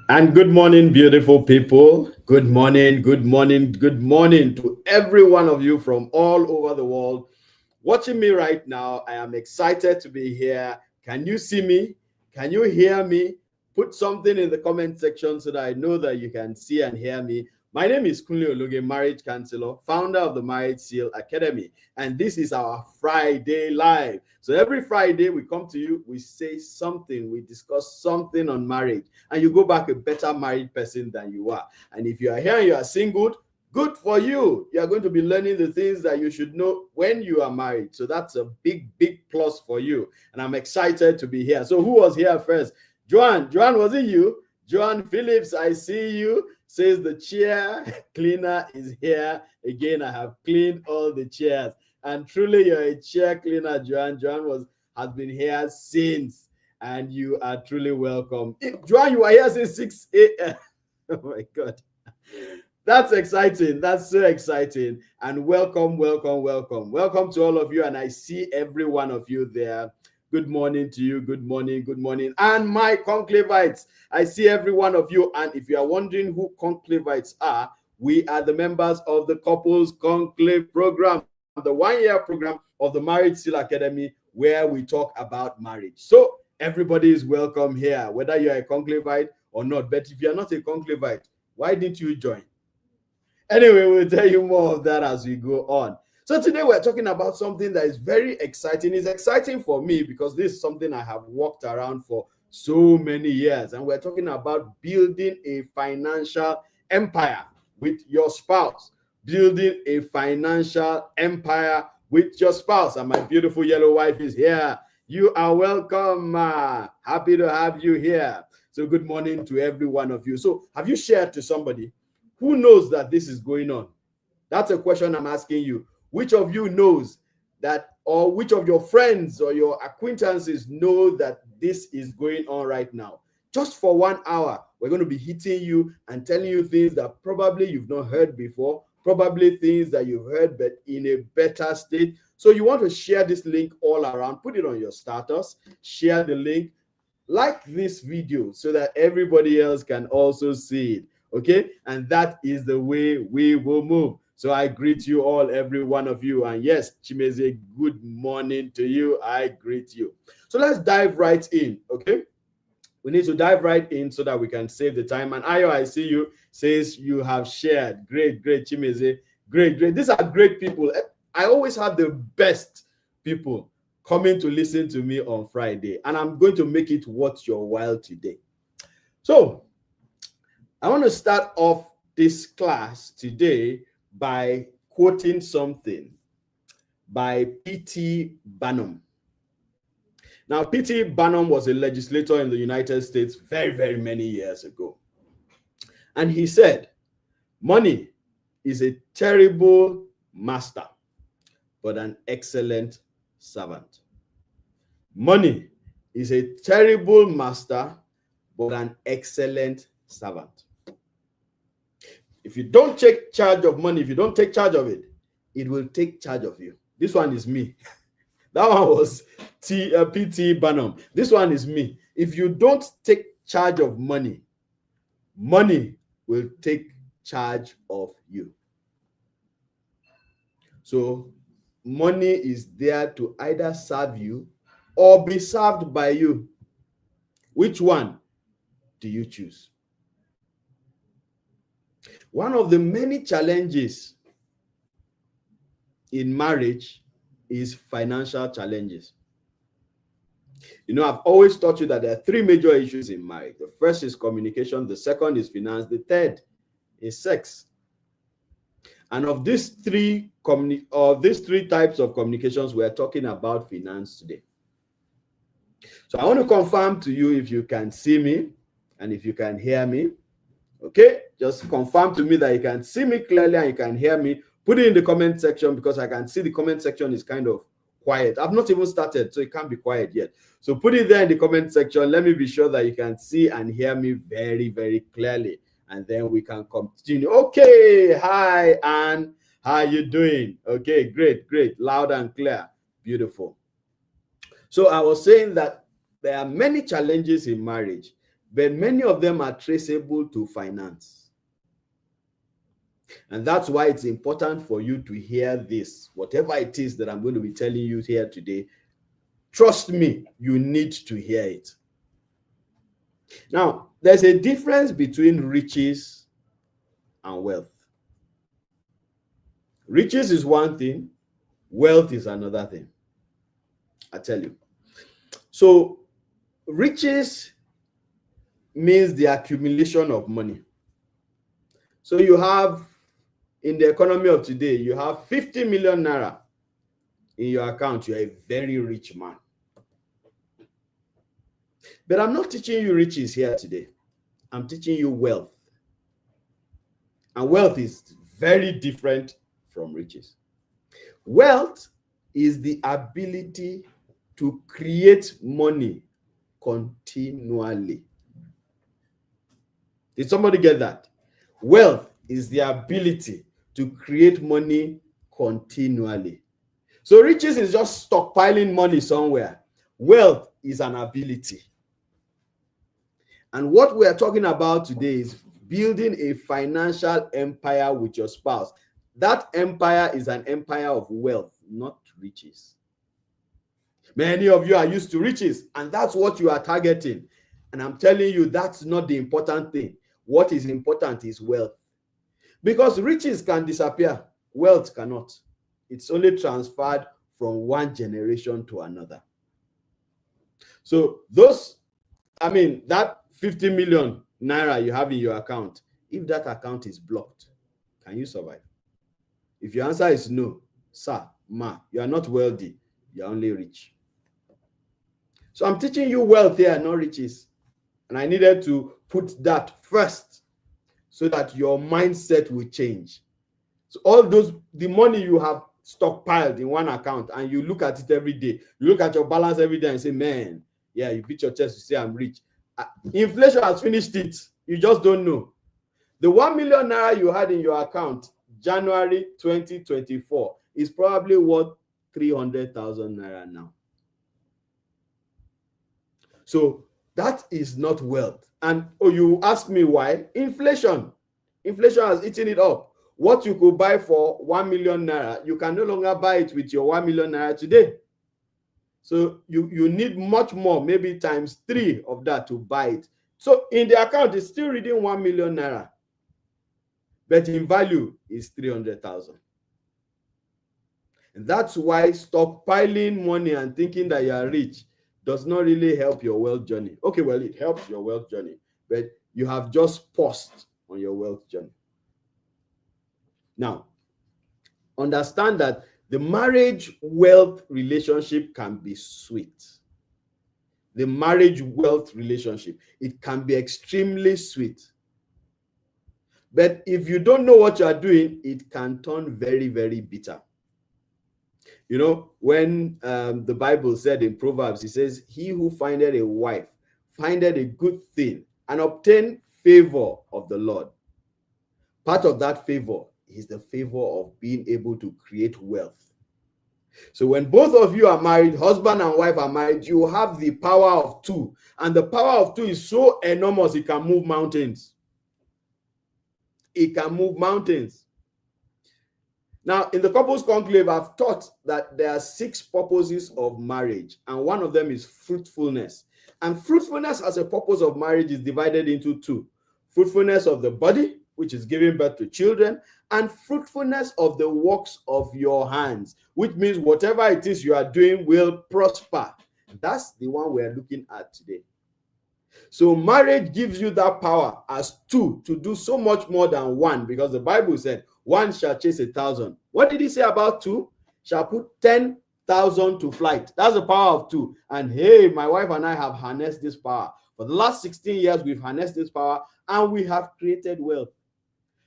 And good morning, beautiful people. Good morning, good morning, good morning to every one of you from all over the world watching me right now. I am excited to be here. Can you see me? Can you hear me? Put something in the comment section so that I know that you can see and hear me. My name is Kunle Ologe, marriage counselor, founder of the Married Seal Academy, and this is our Friday Live. So every Friday we come to you, we say something, we discuss something on marriage, and you go back a better married person than you are. And if you are here and you are single, good for you. You are going to be learning the things that you should know when you are married. So that's a big, big plus for you. And I'm excited to be here. So who was here first? Joanne, was it you? Joanne Phillips, I see you. Says the chair cleaner is here. Again, I have cleaned all the chairs. And truly, you're a chair cleaner, Joanne. Joanne has been here since, and you are truly welcome. Joanne, you are here since 6 a.m. Oh my God. That's exciting. That's so exciting. And welcome, welcome, welcome. Welcome to all of you. And I see every one of you there. Good morning to you. Good morning. Good morning. And my conclavites, I see every one of you. And if you are wondering who conclavites are, we are the members of the Couples Conclave Program, the one-year program of the Married Seal Academy, where we talk about marriage. So everybody is welcome here, whether you're a conclavite or not. But if you're not a conclavite, why didn't you join? Anyway, we'll tell you more of that as we go on. So today we're talking about something that is very exciting. It's exciting for me because this is something I have worked around for so many years. And we're talking about building a financial empire with your spouse. Building a financial empire with your spouse. And my beautiful yellow wife is here. You are welcome. Happy to have you here. So good morning to every one of you. So have you shared to somebody who knows that this is going on? That's a question I'm asking you. Which of you knows that, or which of your friends or your acquaintances know that this is going on right now? Just for 1 hour, we're going to be hitting you and telling you things that probably you've not heard before, probably things that you've heard, but in a better state. So you want to share this link all around, put it on your status, share the link, like this video so that everybody else can also see it. Okay, and that is the way we will move. So I greet you all, every one of you. And yes, Chimeze, good morning to you. I greet you. So let's dive right in. Okay, we need to dive right in so that we can save the time. And Ayo, I see you, says you have shared. Great, Chimeze. Great. These are great people. I always have the best people coming to listen to me on Friday, and I'm going to make it worth your while today. So I want to start off this class today by quoting something by P.T. Barnum. Now, P.T. Barnum was a legislator in the United States very, very many years ago. And he said, money is a terrible master, but an excellent servant. Money is a terrible master, but an excellent servant. If you don't take charge of money, if you don't take charge of it, it will take charge of you. This one is me. That one was P.T. Barnum. This one is me. If you don't take charge of money, money will take charge of you. So money is there to either serve you or be served by you. Which one do you choose? One of the many challenges in marriage is financial challenges. You know, I've always taught you that there are three major issues in marriage. The first is communication, the second is finance, the third is sex. And of these three types of communications, we're talking about finance today. So I want to confirm to you if you can see me and if you can hear me. Okay, just confirm to me that you can see me clearly and you can hear me. Put it in the comment section because I can see the comment section is kind of quiet. I've not even started, so it can't be quiet yet. So put it there in the comment section. Let me be sure that you can see and hear me very, very clearly. And then we can continue. Okay, hi, Anne. How are you doing? Okay, great. Loud and clear. Beautiful. So I was saying that there are many challenges in marriage. but many of them are traceable to finance. And that's why it's important for you to hear this. Whatever it is that I'm going to be telling you here today, trust me, you need to hear it. Now, there's a difference between riches and wealth. Riches is one thing, wealth is another thing. I tell you. So, riches means the accumulation of money. So, you have, in the economy of today, you have 50 million naira in your account. You're a very rich man. But I'm not teaching you riches here today. I'm teaching you wealth. And wealth is very different from riches. Wealth is the ability to create money continually. Did somebody get that? Wealth is the ability to create money continually. So riches is just stockpiling money somewhere. Wealth is an ability. And what we are talking about today is building a financial empire with your spouse. That empire is an empire of wealth, not riches. Many of you are used to riches, and that's what you are targeting. And I'm telling you, that's not the important thing. What is important is wealth. Because riches can disappear, wealth cannot. It's only transferred from one generation to another. So that 50 million naira you have in your account, if that account is blocked, can you survive? If your answer is no, sir, ma, you are not wealthy, you are only rich. So I'm teaching you wealth here, not riches. And I needed to put that first so that your mindset will change. So the money you have stockpiled in one account, and you look at it every day, you look at your balance every day and say, man, yeah, you beat your chest, you say, I'm rich. Inflation has finished it. You just don't know. The 1 million naira you had in your account January 2024 is probably worth 300,000 naira now. So that is not wealth. And you ask me why? Inflation. Inflation has eaten it up. What you could buy for 1 million naira, you can no longer buy it with your 1 million naira today. So you need much more, maybe times 3 of that to buy it. So in the account, it's still reading 1 million naira. But in value is 300,000. And that's why stockpiling money and thinking that you are rich does not really help your wealth journey. Okay, well, it helps your wealth journey, but you have just paused on your wealth journey. Now, understand that the marriage-wealth relationship can be sweet. The marriage-wealth relationship, it can be extremely sweet. But if you don't know what you are doing, it can turn very, very bitter. You know, when the Bible said in Proverbs, it says, he who findeth a wife findeth a good thing and obtain favor of the Lord. Part of that favor is the favor of being able to create wealth. So when both of you are married, husband and wife are married, you have the power of 2. And the power of 2 is so enormous, it can move mountains. It can move mountains. Now, in the couples conclave, I've taught that there are 6 purposes of marriage, and one of them is fruitfulness. And fruitfulness as a purpose of marriage is divided into 2. Fruitfulness of the body, which is giving birth to children, and fruitfulness of the works of your hands, which means whatever it is you are doing will prosper. That's the one we're looking at today. So marriage gives you that power as 2 to do so much more than 1, because the Bible said 1 shall chase 1,000. What did he say about 2? Shall put 10,000 to flight. That's the power of 2. And hey, my wife and I have harnessed this power. For the last 16 years, we've harnessed this power and we have created wealth.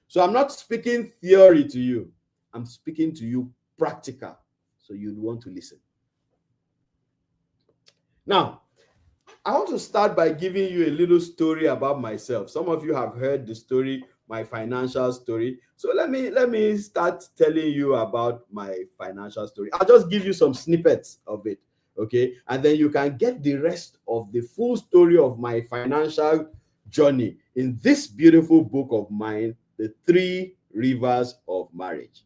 So I'm not speaking theory to you. I'm speaking to you practical. So you'd want to listen. Now, I want to start by giving you a little story about myself. Some of you have heard the story, my financial story. So let me start telling you about my financial story. I'll just give you some snippets of it. Okay, and then you can get the rest of the full story of my financial journey in this beautiful book of mine, The Three Rivers of Marriage.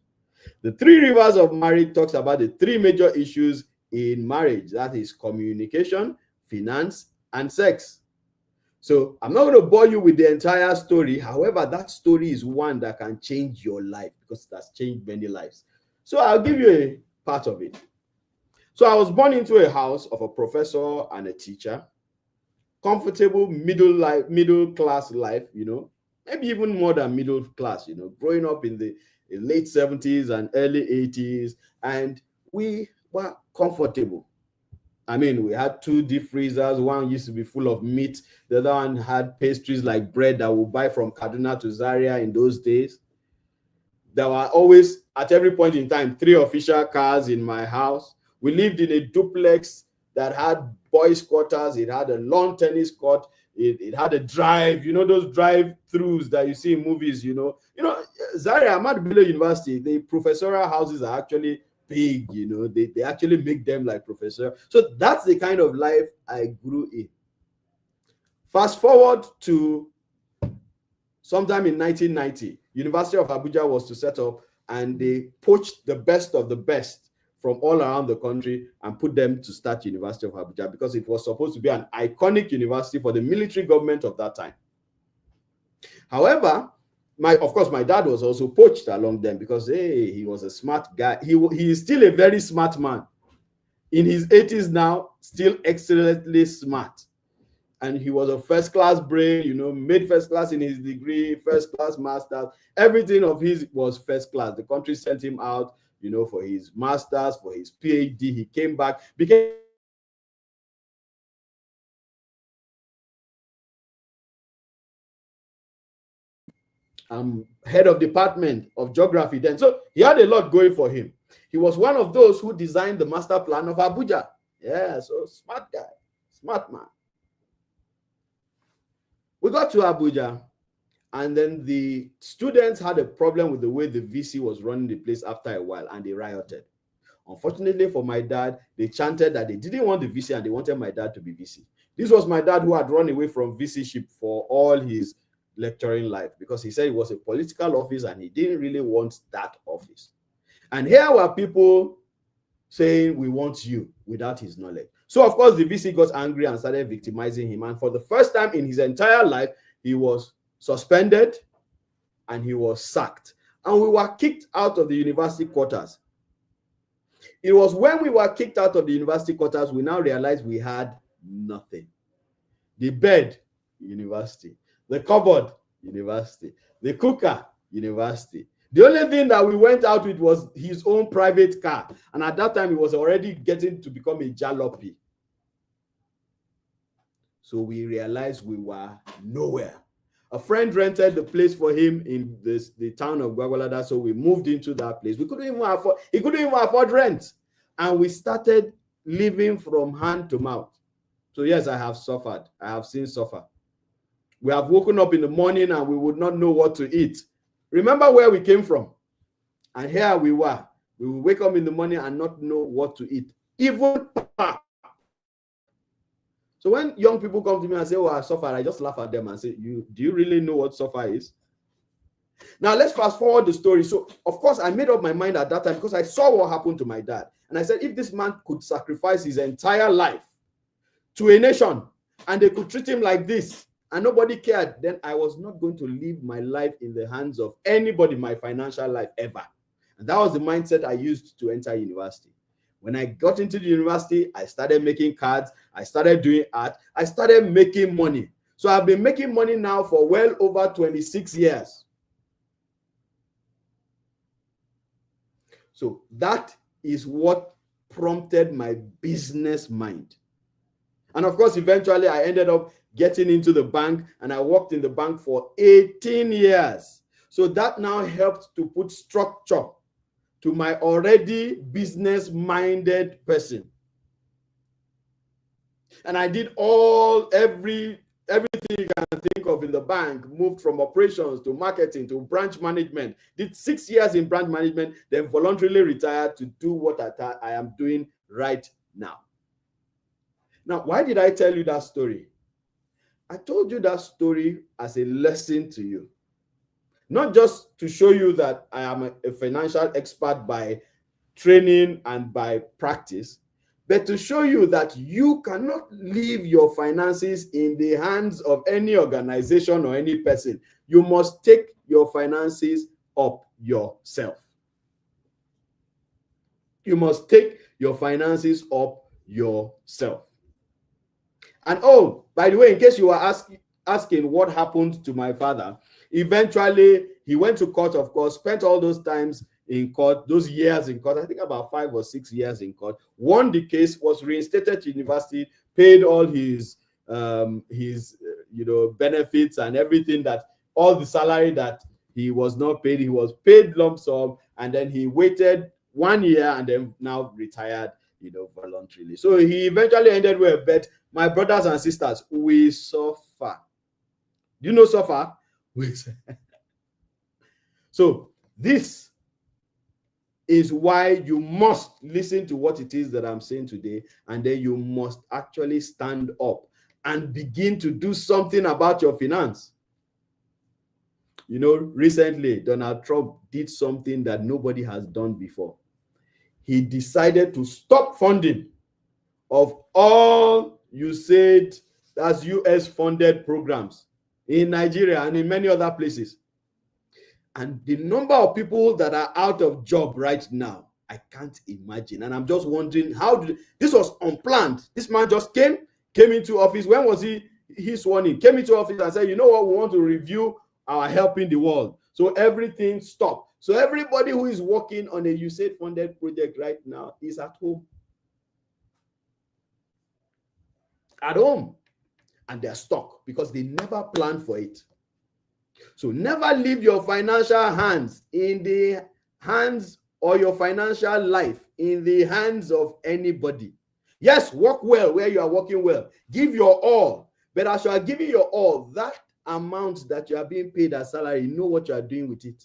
The Three Rivers of Marriage talks about the three major issues in marriage, that is communication, finance, and sex. So I'm not going to bore you with the entire story. However, that story is one that can change your life because it has changed many lives. So I'll give you a part of it. So I was born into a house of a professor and a teacher, comfortable middle class life, maybe even more than middle class, growing up in the late 70s and early 80s, and we were comfortable. I mean, we had two deep freezers. One used to be full of meat. The other one had pastries like bread that we buy from Kaduna to Zaria in those days. There were always, at every point in time, 3 official cars in my house. We lived in a duplex that had boys' quarters. It had a lawn tennis court. It had a drive, those drive-throughs that you see in movies, Zaria, Ahmad Bello University, the professorial houses are actually big, they actually make them like professor. So that's the kind of life I grew in. Fast forward to sometime in 1990, University of Abuja was to set up, and they poached the best of the best from all around the country and put them to start University of Abuja because it was supposed to be an iconic university for the military government of that time. However, of course, my dad was also poached along them because, hey, he was a smart guy. He is still a very smart man. In his 80s now, still excellently smart. And he was a first-class brain, made first class in his degree, first-class master's. Everything of his was first class. The country sent him out, for his master's, for his PhD. He came back, became head of department of geography then. So he had a lot going for him. He was one of those who designed the master plan of Abuja. Yeah, so smart guy, smart man. We got to Abuja, and then the students had a problem with the way the VC was running the place after a while, and they rioted. Unfortunately for my dad, they chanted that they didn't want the VC and they wanted my dad to be VC. This was my dad who had run away from VC-ship for all his lecturing life because he said it was a political office and he didn't really want that office. And here were people saying, we want you, without his knowledge. So, of course, the VC got angry and started victimizing him. And for the first time in his entire life, he was suspended and he was sacked. And we were kicked out of the university quarters. It was when we were kicked out of the university quarters, we now realized we had nothing. The bed, university. The cupboard, university. The cooker, university. The only thing that we went out with was his own private car. And at that time, he was already getting to become a jalopy. So we realized we were nowhere. A friend rented the place for him in the town of Gwagwalada, so we moved into that place. He couldn't even afford rent. And we started living from hand to mouth. So yes, I have suffered. I have seen suffer. We have woken up in the morning and we would not know what to eat. Remember where we came from. And here we were. We would wake up in the morning and not know what to eat. Even pap. So when young people come to me and say, oh, I suffer, I just laugh at them and say, do you really know what suffer is? Now, let's fast forward the story. So, of course, I made up my mind at that time because I saw what happened to my dad. And I said, if this man could sacrifice his entire life to a nation and they could treat him like this, and nobody cared, then I was not going to live my life in the hands of anybody, my financial life, ever. And that was the mindset I used to enter university. When I got into the university, I started making cards. I started doing art. I started making money. So I've been making money now for well over 26 years. So that is what prompted my business mind. And of course, eventually I ended up getting into the bank, and I worked in the bank for 18 years. So that now helped to put structure to my already business-minded person. And I did everything you can think of in the bank, moved from operations to marketing to branch management, did 6 years in branch management, then voluntarily retired to do what I am doing right now. Now, why did I tell you that story? I told you that story as a lesson to you. Not just to show you that I am a financial expert by training and by practice, but to show you that you cannot leave your finances in the hands of any organization or any person. You must take your finances up yourself. You must take your finances up yourself. And oh, by the way, in case you are asking what happened to my father, eventually he went to court, of course, spent all those times in court, those years in court, I think about 5 or 6 years in court, won the case, was reinstated to university, paid all his benefits and everything, that all the salary that he was not paid, he was paid lump sum, and then he waited 1 year and then now retired, voluntarily. So he eventually ended well, but my brothers and sisters, we suffer. Do you know suffer? So this is why you must listen to what it is that I'm saying today, and then you must actually stand up and begin to do something about your finance. Recently, Donald Trump did something that nobody has done before. He decided to stop funding of all USAID, that's US funded programs in Nigeria and in many other places. And the number of people that are out of job right now, I can't imagine. And I'm just wondering, this was unplanned. This man just came into office. When was he sworn in? Came into office and said, you know what, we want to review our helping the world. So everything stopped. So everybody who is working on a USAID funded project right now is at home. At home. And they're stuck because they never planned for it. So never leave your financial hands in the hands, or your financial life in the hands of anybody. Yes, work well where you are working well. Give your all. But as you are giving your all, that amount that you are being paid as salary, know what you are doing with it.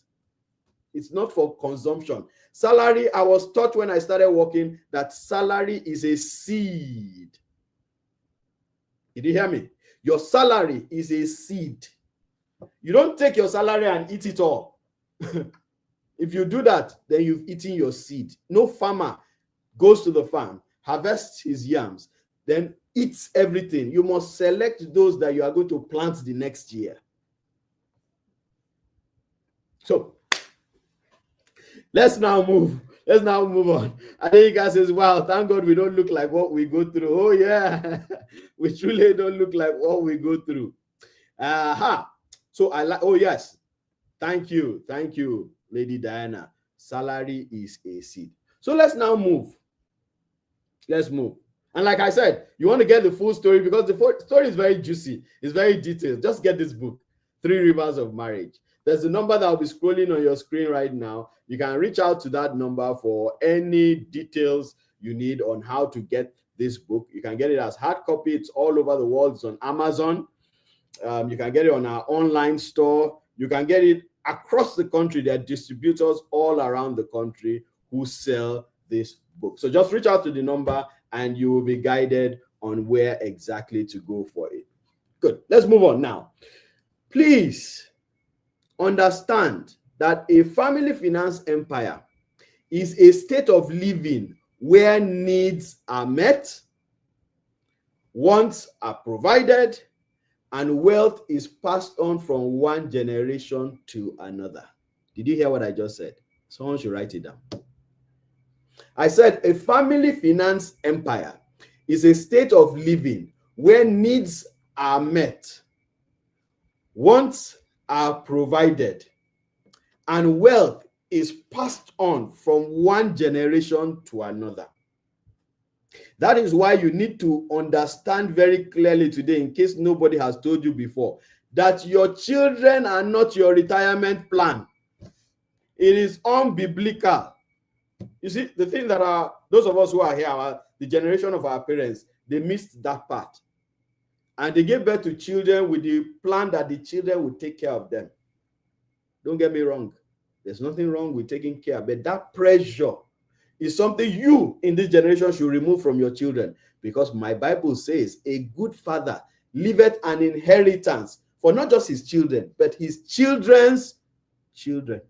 It's not for consumption. Salary, I was taught when I started working that salary is a seed. Did you hear me? Your salary is a seed. You don't take your salary and eat it all. If you do that, then you've eaten your seed. No farmer goes to the farm, harvests his yams, then eats everything. You must select those that you are going to plant the next year. So let's now move on. I think you guys says, wow, thank God we don't look like what we go through. Oh yeah, we truly don't look like what we go through. So oh yes, thank you, Lady Diana. Salary is a seed. So let's now move. Let's move. And like I said, you want to get the full story because the story is very juicy. It's very detailed. Just get this book, 3 Rivers of Marriage. There's a number that will be scrolling on your screen right now. You can reach out to that number for any details you need on how to get this book. You can get it as hard copy. It's all over the world. It's on Amazon. You can get it on our online store. You can get it across the country. There are distributors all around the country who sell this book. So just reach out to the number and you will be guided on where exactly to go for it. Good. Let's move on now. Please understand that a family finance empire is a state of living where needs are met, wants are provided, and wealth is passed on from one generation to another. Did you hear what I just said? Someone should write it down. I said a family finance empire is a state of living where needs are met, wants are provided, and wealth is passed on from one generation to another. That is why you need to understand very clearly today, in case nobody has told you before, that your children are not your retirement plan. It is unbiblical. You see, the thing that those of us who are here, the generation of our parents, they missed that part. And they gave birth to children with the plan that the children would take care of them. Don't get me wrong. There's nothing wrong with taking care, but that pressure is something you in this generation should remove from your children, because my Bible says a good father leaveth an inheritance for not just his children, but his children's children.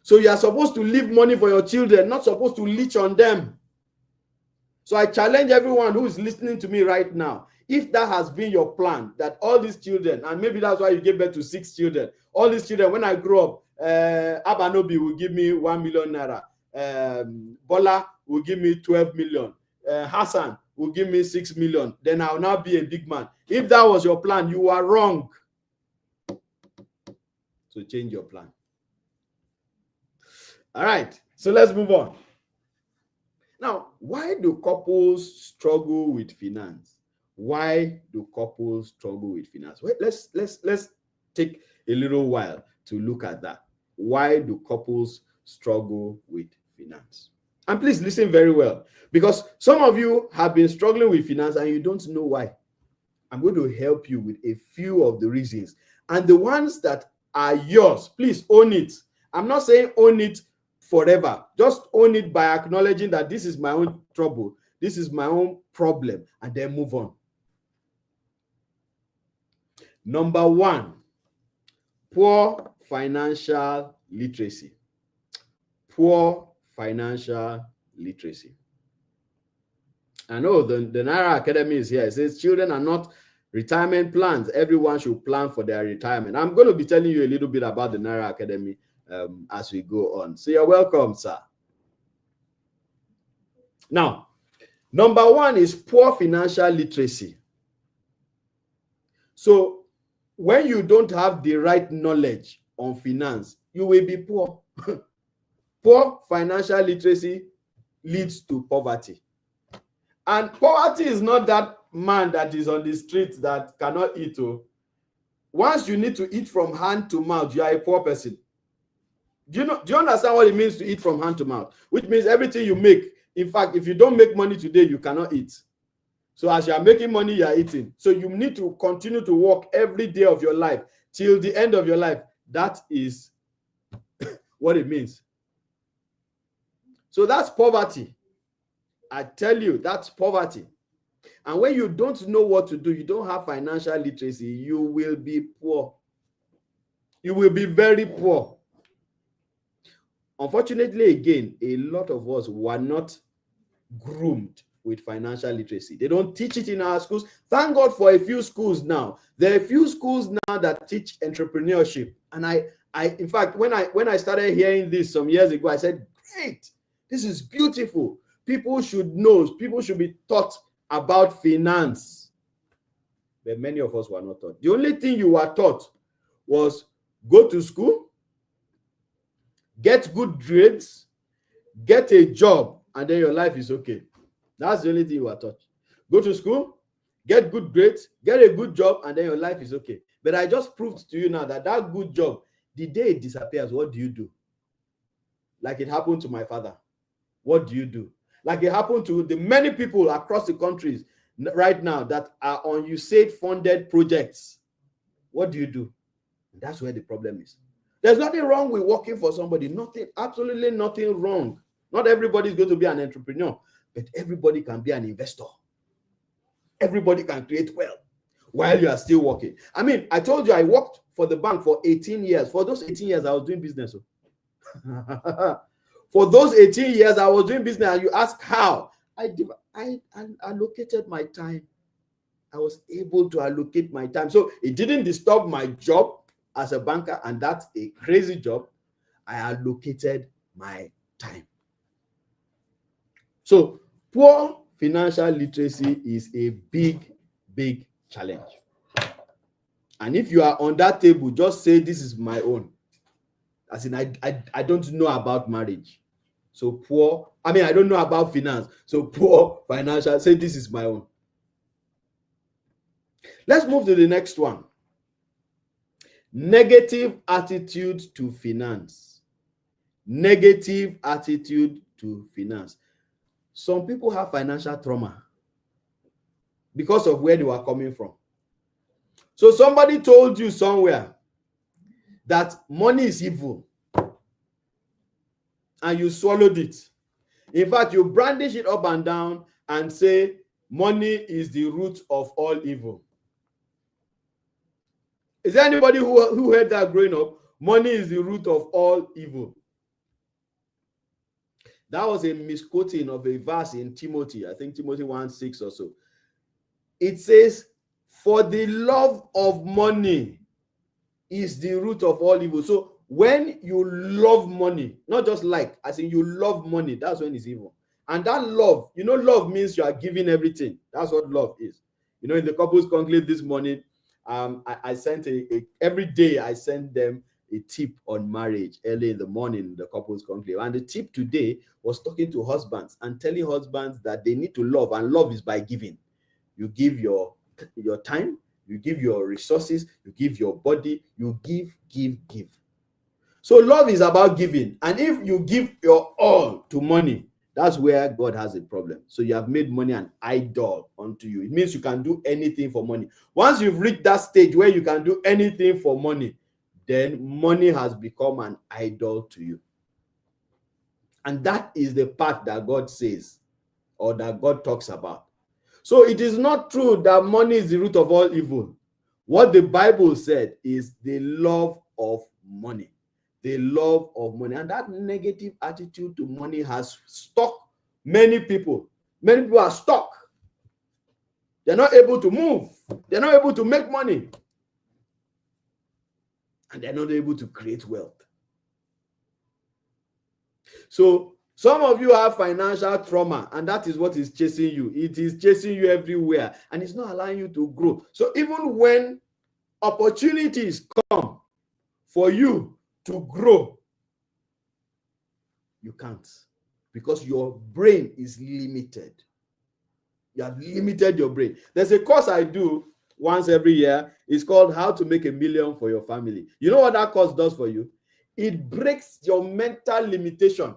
So you are supposed to leave money for your children, not supposed to leech on them. So I challenge everyone who is listening to me right now, if that has been your plan, that all these children, and maybe that's why you gave birth to 6 children, all these children, when I grow up, Abanobi will give me 1 million naira, Bola will give me 12 million, Hassan will give me 6 million, then I'll now be a big man. If that was your plan, you are wrong. So change your plan. All right, so let's move on. Now, why do couples struggle with finance? Why do couples struggle with finance? Well, let's take a little while to look at that. Why do couples struggle with finance? And please listen very well, because some of you have been struggling with finance and you don't know why. I'm going to help you with a few of the reasons. And the ones that are yours, please own it. I'm not saying own it forever. Just own it by acknowledging that this is my own trouble, this is my own problem, and then move on. Number 1, poor financial literacy. Poor financial literacy. I know the Naira Academy is here. It says children are not retirement plans. Everyone should plan for their retirement. I'm going to be telling you a little bit about the Naira Academy as we go on. So you're welcome, sir. Now, number 1 is poor financial literacy. So when you don't have the right knowledge on finance, you will be poor. Poor financial literacy leads to poverty. And poverty is not that man that is on the street that cannot eat. Once you need to eat from hand to mouth, you are a poor person. Do you understand what it means to eat from hand to mouth? Which means everything you make, in fact, if you don't make money today, you cannot eat. So as you are making money, you are eating. So you need to continue to work every day of your life till the end of your life. That is what it means. So that's poverty. I tell you, that's poverty. And when you don't know what to do, you don't have financial literacy, you will be poor. You will be very poor. Unfortunately, again, a lot of us were not groomed with financial literacy. They don't teach it in our schools. Thank God for a few schools now. There are a few schools now that teach entrepreneurship. And I in fact, when I started hearing this some years ago, I said, great, this is beautiful. People should know, people should be taught about finance. But many of us were not taught. The only thing you were taught was go to school, get good grades, get a job, and then your life is okay. That's the only thing you were taught. Go to school, get good grades, get a good job, and then your life is okay. But I just proved to you now that that good job, the day it disappears, what do you do? Like it happened to my father. What do you do? Like it happened to the many people across the countries right now that are on USAID-funded projects. What do you do? That's where the problem is. There's nothing wrong with working for somebody. Nothing, absolutely nothing wrong. Not everybody is going to be an entrepreneur, but everybody can be an investor. Everybody can create wealth while you are still working. I mean, I told you I worked for the bank for 18 years. For those 18 years, I was doing business. For those 18 years, I was doing business. And you ask how? I allocated my time. I was able to allocate my time. So it didn't disturb my job as a banker, and that's a crazy job. I allocated my time. So poor financial literacy is a big, big challenge. And if you are on that table, just say, this is my own. As in, I don't know about marriage. So poor, I don't know about finance. So poor financial, say, this is my own. Let's move to the next one. Negative attitude to finance. Negative attitude to finance. Some people have financial trauma because of where they were coming from. So somebody told you somewhere that money is evil. and you swallowed it. In fact, you brandish it up and down and say, money is the root of all evil. Is there anybody who heard that growing up? Money is the root of all evil. That was a misquoting of a verse in Timothy. I think Timothy 1:6 or so. It says, for the love of money is the root of all evil. So when you love money, not just like, as in you love money, that's when it's evil. And that love, love means you are giving everything. That's what love is. In the couples conclave this morning, I sent every day I send them a tip on marriage early in the morning, the couples conclave. And the tip today was talking to husbands and telling husbands that they need to love, and love is by giving. You give your time, you give your resources, you give your body, you give. So love is about giving. And if you give your all to money, that's where God has a problem. So you have made money an idol unto you. It means you can do anything for money. Once you've reached that stage where you can do anything for money, then money has become an idol to you. And that is the part that God says, or that God talks about. So it is not true that money is the root of all evil. What the Bible said is the love of money. The love of money. And that negative attitude to money has stuck many people. Many people are stuck. They're not able to move. They're not able to make money. And they're not able to create wealth. So some of you have financial trauma, and that is what is chasing you. It is chasing you everywhere, and it's not allowing you to grow. So even when opportunities come for you to grow, you can't, because your brain is limited. You have limited your brain. There's a course I do once every year. It's called How to Make $1 Million for Your Family. You know what that course does for you? It breaks your mental limitation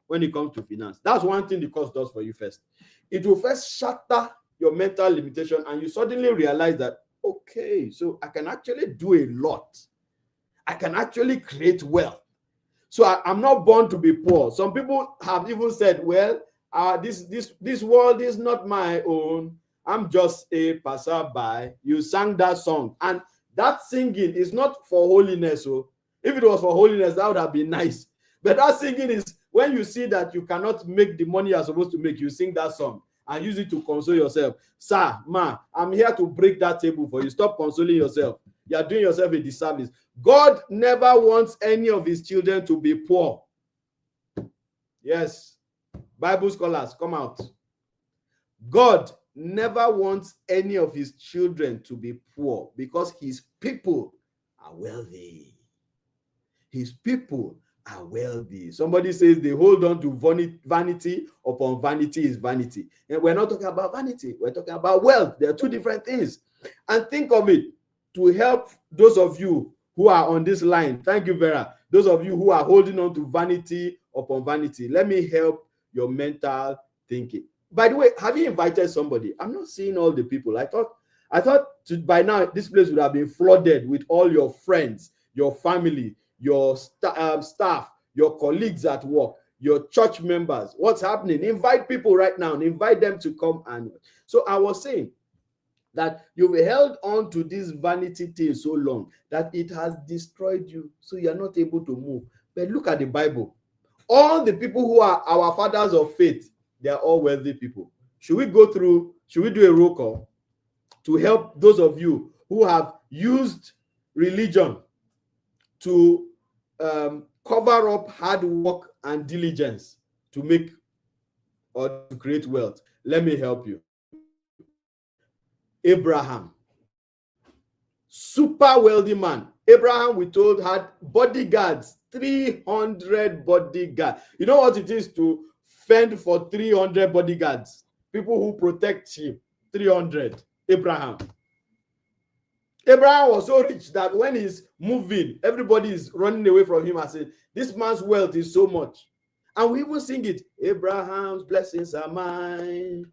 when it comes to finance. That's one thing the course does for you first. It will first shatter your mental limitation, and you suddenly realize that, okay, so I can actually do a lot. I can actually create wealth. So I'm not born to be poor. Some people have even said, well, this world is not my own. I'm just a passerby. You sang that song, and that singing is not for holiness. So if it was for holiness, that would have been nice. But that singing is when you see that you cannot make the money you're supposed to make, you sing that song and use it to console yourself. Sir, ma, I'm here to break that table for you. Stop consoling yourself. You are doing yourself a disservice. God never wants any of his children to be poor. Yes. Bible scholars, come out. God never wants any of his children to be poor, because his people are wealthy. His people are wealthy. Somebody says they hold on to vanity upon vanity is vanity. And we're not talking about vanity. We're talking about wealth. There are two different things. And think of it, to help those of you who are on this line. Thank you, Vera. Those of you who are holding on to vanity upon vanity, let me help your mental thinking. By the way, have you invited somebody? I'm not seeing all the people. I thought by now this place would have been flooded with all your friends, your family, your staff, your colleagues at work, your church members. What's happening? Invite people right now and invite them to come. And so I was saying that you've held on to this vanity thing so long that it has destroyed you, so you're not able to move. But look at the Bible. All the people who are our fathers of faith, they are all wealthy people. Should we do a roll call to help those of you who have used religion to cover up hard work and diligence to make or to create wealth? Let me help you. Abraham, super wealthy man. Abraham, we told, had bodyguards, 300 bodyguards. You know what it is to fend for 300 bodyguards? People who protect him. 300. Abraham was so rich that when he's moving, everybody is running away from him and saying, this man's wealth is so much. And we even sing it. Abraham's blessings are mine.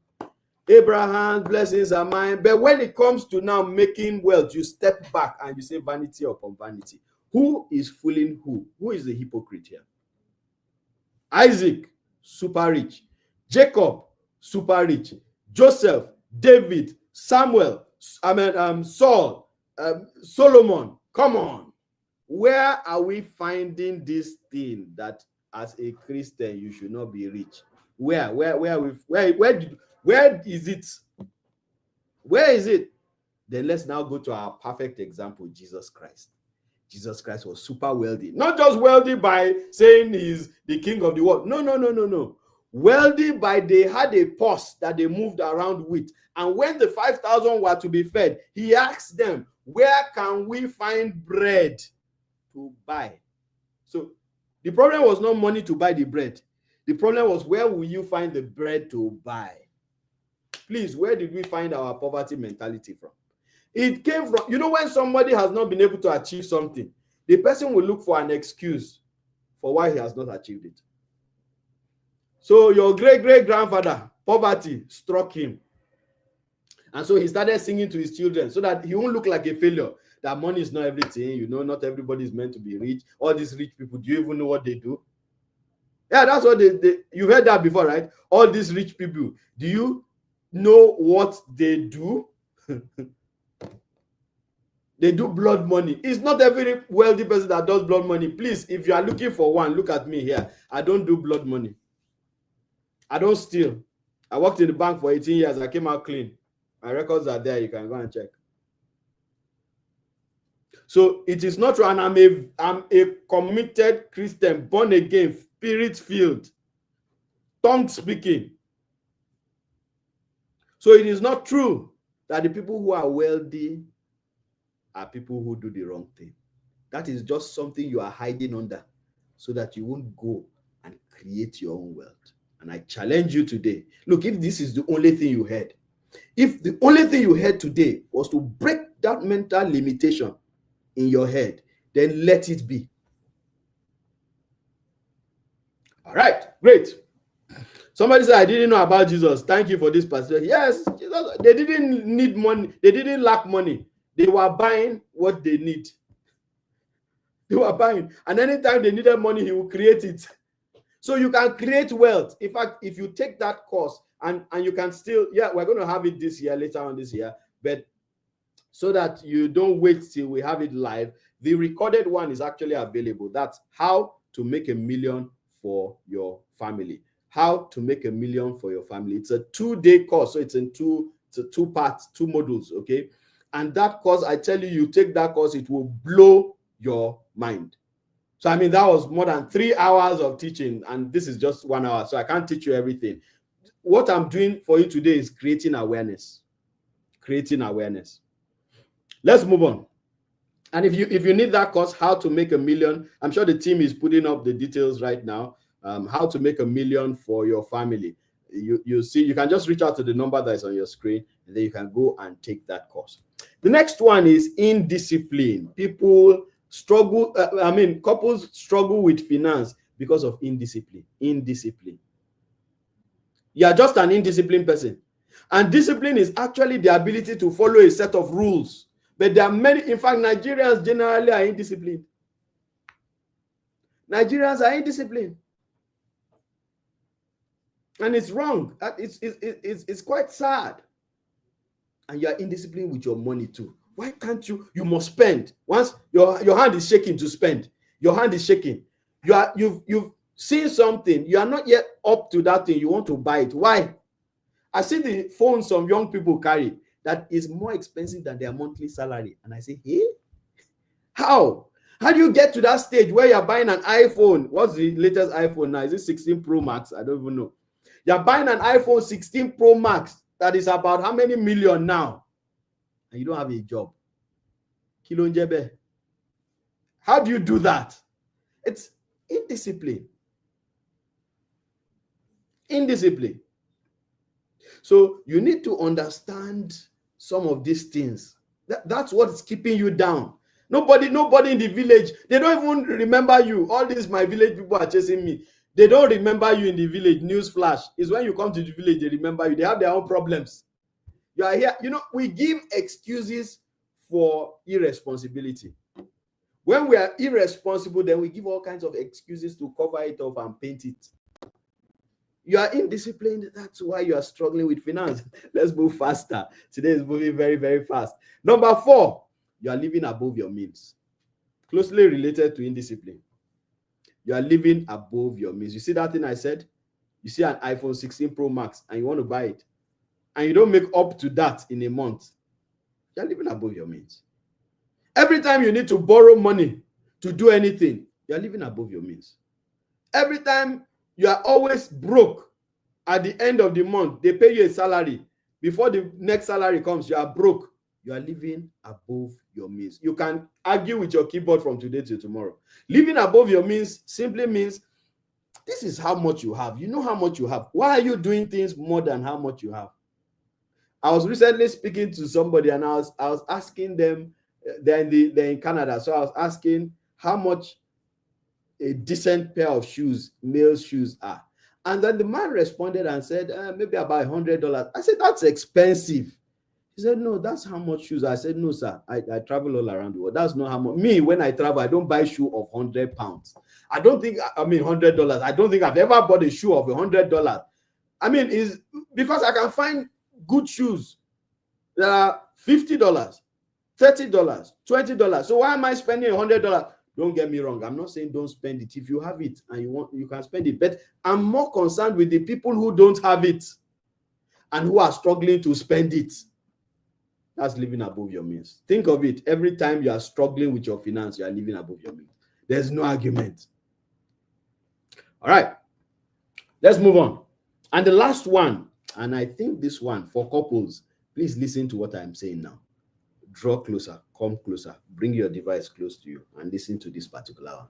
Abraham's blessings are mine. But when it comes to now making wealth, you step back and you say vanity upon vanity. Who is fooling who? Who is the hypocrite here? Isaac, super rich. Jacob, super rich. Joseph, David, Samuel, Saul, Solomon. Come on. Where are we finding this thing that as a Christian you should not be rich? Where is it? Where is it? Then let's now go to our perfect example, Jesus Christ. Jesus Christ was super wealthy. Not just wealthy by saying he's the king of the world. No. Wealthy by they had a purse that they moved around with. And when the 5,000 were to be fed, he asked them, where can we find bread to buy? So the problem was not money to buy the bread. The problem was, where will you find the bread to buy? Please, where did we find our poverty mentality from? It came from, when somebody has not been able to achieve something, the person will look for an excuse for why he has not achieved it. So your great-great-grandfather, poverty struck him. And so he started singing to his children so that he won't look like a failure, that money is not everything, not everybody is meant to be rich. All these rich people, do you even know what they do? Yeah, that's what you've heard that before, right? All these rich people, do you know what they do? They do blood money. It's not every wealthy person that does blood money. Please, if you are looking for one, look at me here. I don't do blood money. I don't steal. I worked in the bank for 18 years. I came out clean. My records are there. You can go and check. So it is not true. And I'm a committed Christian, born again, spirit-filled, tongue-speaking. So it is not true that the people who are wealthy are people who do the wrong thing. That is just something you are hiding under so that you won't go and create your own wealth. And I challenge you today. Look, if this is the only thing you heard, if the only thing you heard today was to break that mental limitation in your head, then let it be. All right, great. Somebody said, I didn't know about Jesus. Thank you for this passage. Yes, Jesus, they didn't need money. They didn't lack money. They were buying what they need. They were buying. And anytime they needed money, he will create it. So you can create wealth. In fact, if you take that course and you can still, we're going to have it this year, later on this year, but so that you don't wait till we have it live, the recorded one is actually available. That's how to make $1 million for your family. How to make $1 million for your family. It's a 2-day course. So it's in two parts, 2 modules, okay? And that course, I tell you, you take that course, it will blow your mind. So, I mean, that was more than 3 hours of teaching, and this is just 1 hour, so I can't teach you everything. What I'm doing for you today is creating awareness. Creating awareness. Let's move on. And if you need that course, how to make $1 million, I'm sure the team is putting up the details right now. How to make $1 million for your family. You see, you can just reach out to the number that is on your screen, and then you can go and take that course. The next one is indiscipline. People struggle, couples struggle with finance because of indiscipline. Indiscipline. You are just an indisciplined person. And discipline is actually the ability to follow a set of rules. But there are many, in fact, Nigerians generally are indisciplined. Nigerians are indisciplined. And it's wrong. It's quite sad. And you are indisciplined with your money too. Why can't you? You must spend. Once your hand is shaking to spend. Your hand is shaking. You've seen something. You are not yet up to that thing. You want to buy it. Why? I see the phone some young people carry that is more expensive than their monthly salary. And I say, hey, how? How do you get to that stage where you're buying an iPhone? What's the latest iPhone now? Is it 16 Pro Max? I don't even know. You're buying an iPhone 16 Pro Max that is about how many million now? And you don't have a job. Kilonjebe. How do you do that? It's indiscipline. Indiscipline. So you need to understand some of these things. That's what's keeping you down. Nobody in the village, they don't even remember you. All these my village people are chasing me. They don't remember you in the village. Newsflash is when you come to the village, they remember you. They have their own problems. You are here. We give excuses for irresponsibility. When we are irresponsible, then we give all kinds of excuses to cover it up and paint it. You are indisciplined. That's why you are struggling with finance. Let's move faster. Today is moving very, very fast. Number 4, you are living above your means. Closely related to indiscipline. You are living above your means. You see that thing I said? You see an iPhone 16 Pro Max and you want to buy it, and you don't make up to that in a month. You are living above your means. Every time you need to borrow money to do anything, you are living above your means. Every time you are always broke at the end of the month, they pay you a salary. Before the next salary comes, you are broke. You are living above your means. You can argue with your keyboard from today till tomorrow. Living above your means simply means this is how much you have. You know how much you have. Why are you doing things more than how much you have? I was recently speaking to somebody and I was asking them, they're in Canada, so I was asking how much a decent pair of shoes, male shoes, are. And then the man responded and said, maybe about $100. I said, that's expensive. He said, no, that's how much shoes. I said, no, sir, I travel all around the world. That's not how much. Me, when I travel, I don't buy shoe of £100. I don't think, $100. I don't think I've ever bought a shoe of $100. I mean, is because I can find good shoes that are $50, $30, $20. So why am I spending $100? Don't get me wrong. I'm not saying don't spend it. If you have it and you can spend it. But I'm more concerned with the people who don't have it and who are struggling to spend it. That's living above your means. Think of it. Every time you are struggling with your finance, you are living above your means. There's no argument. All right. Let's move on. And the last one, and I think this one for couples, please listen to what I'm saying now. Draw closer, come closer, bring your device close to you and listen to this particular one.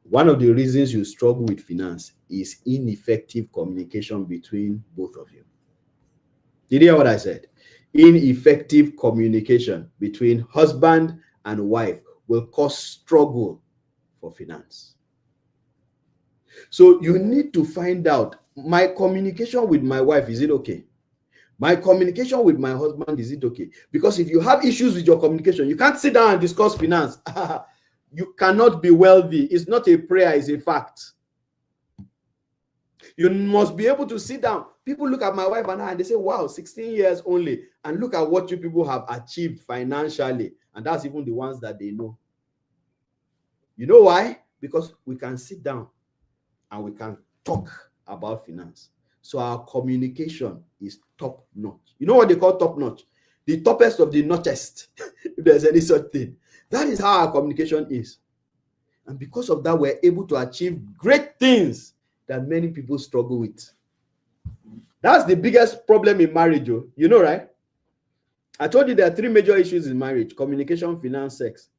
One of the reasons you struggle with finance is ineffective communication between both of you. Did you hear what I said? Ineffective communication between husband and wife will cause struggle for finance. So you need to find out, my communication with my wife, is it okay? My communication with my husband, is it okay? Because if you have issues with your communication, you can't sit down and discuss finance. You cannot be wealthy. It's not a prayer, it's a fact. You must be able to sit down. People look at my wife and I and they say, wow, 16 years only. And look at what you people have achieved financially. And that's even the ones that they know. You know why? Because we can sit down and we can talk about finance. So our communication is top notch. You know what they call top notch? The toppest of the notchest, if there's any such thing. That is how our communication is. And because of that, we're able to achieve great things that many people struggle with. That's the biggest problem in marriage, you know, right? I told you there are 3 major issues in marriage: communication, finance, sex.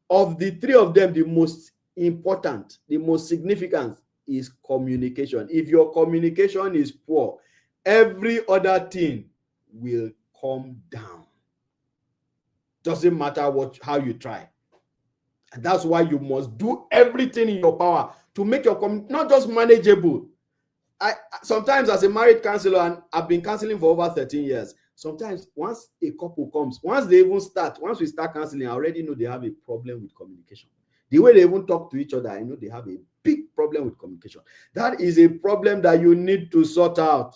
Of the 3 of them, the most important, the most significant is communication. If your communication is poor, every other thing will come down. Doesn't matter how you try. And that's why you must do everything in your power to make your not just manageable. Sometimes as a marriage counselor, and I've been counseling for over 13 years, sometimes once a couple comes, once we start counseling, I already know they have a problem with communication. The way they even talk to each other, I know they have a big problem with communication. That is a problem that you need to sort out.